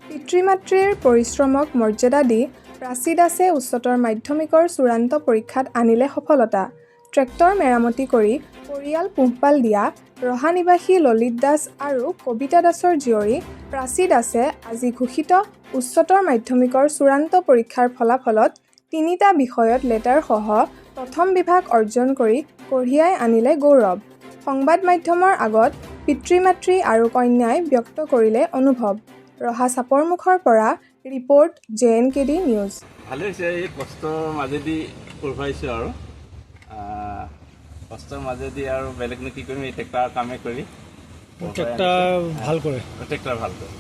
পিতৃ-মাতৃৰ পৰিশ্ৰমক মৰ্যাদা দি প্ৰাচী দাসে উচ্চতৰ মাধ্যমিকৰ চূড়ান্ত পৰীক্ষাত আনিলে সফলতা। ট্ৰেক্টৰ মেৰামতি কৰি পৰিয়াল পোহপাল দিয়া ৰহা নিবাসী ললিত দাস আৰু কবিতা দাসৰ জীয়ৰী প্ৰাচী দাসে আজি ঘোষিত উচ্চতৰ মাধ্যমিকৰ চূড়ান্ত পৰীক্ষাৰ ফলাফলত ৩টা বিষয়ত লেটাৰসহ প্ৰথম বিভাগ অৰ্জন কৰি কঢ়িয়াই আনিলে গৌৰৱ। সংবাদ মাধ্যমৰ আগত পিতৃ-মাতৃ আৰু কন্যাই ব্যক্ত কৰিলে অনুভৱ। ৰহা চাপৰমুখৰ পৰা ৰিপৰ্ট JNKD নিউজ। ভালে হৈছে, এই কষ্টৰ মাজেদি পঢ়ুৱাইছোঁ আৰু কষ্টৰ মাজেদি আৰু বেলেগনো কি কৰিম, এই ট্ৰেক্টৰ কামে কৰি ট্ৰেক্টৰ ভাল কৰে, ট্ৰেক্টৰ ভাল কৰে,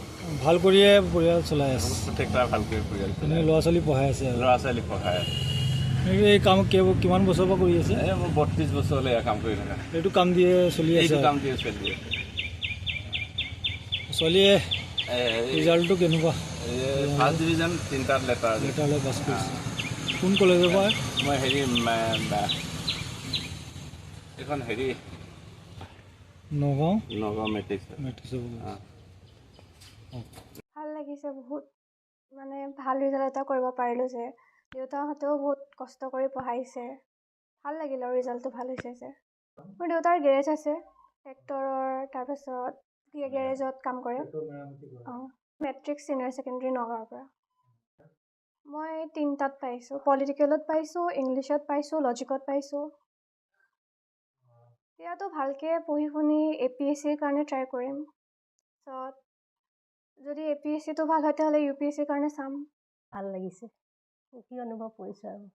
ভাল কৰিয়ে পৰিয়াল চলাই আছে। ট্ৰেক্টৰ ভাল কৰি পৰিয়াল ল'ৰা ছোৱালী পঢ়াই আছে, ল'ৰা ছোৱালী পঢ়াই আছে। এই কাম কিমান বছৰৰ পৰা কৰি আছে? এই মোৰ 32 বছৰলৈ এয়া কাম কৰি থকা। এইটো কাম দিয়ে চলি আছে, এইটো কাম দিয়ে চলি আছে। ছোৱালীয়ে ৰিজাল্টটো কেনেকুৱা? ফাৰ্ষ্ট ডিভিজন 3টাত লেটাৰ লৈ পাছ কৰিছে। কোন কলেজৰ পৰা? মই এইখন নগাঁও মেট্ৰিক। ভাল লাগিছে বহুত, মানে ভাল ৰিজাল্ট এটা কৰিব পাৰিলোঁ যে। দেউতাহঁতেও বহুত কষ্ট কৰি পঢ়াইছে, ভাল লাগিল আৰু ৰিজাল্টটো ভাল হৈছে যে। মোৰ দেউতাৰ গেৰেজ আছে, ট্ৰেক্টৰৰ, তাৰপাছত গেৰেজত কাম কৰে। মেট্ৰিক ছিনিয়ৰ ছেকেণ্ডেৰী নগাঁৱৰ পৰা। মই 3টাত পাইছোঁ, পলিটিকেলত পাইছোঁ, ইংলিছত পাইছোঁ, লজিকত পাইছোঁ। এতিয়াতো ভালকৈ পঢ়ি শুনি APSCৰ কাৰণে ট্ৰাই কৰিম। তাৰপিছত যদি APSCটো ভাল হয় তেতিয়াহ'লে UPSCৰ কাৰণে চাম। ভাল লাগিছে, সুখী অনুভৱ কৰিছোঁ আৰু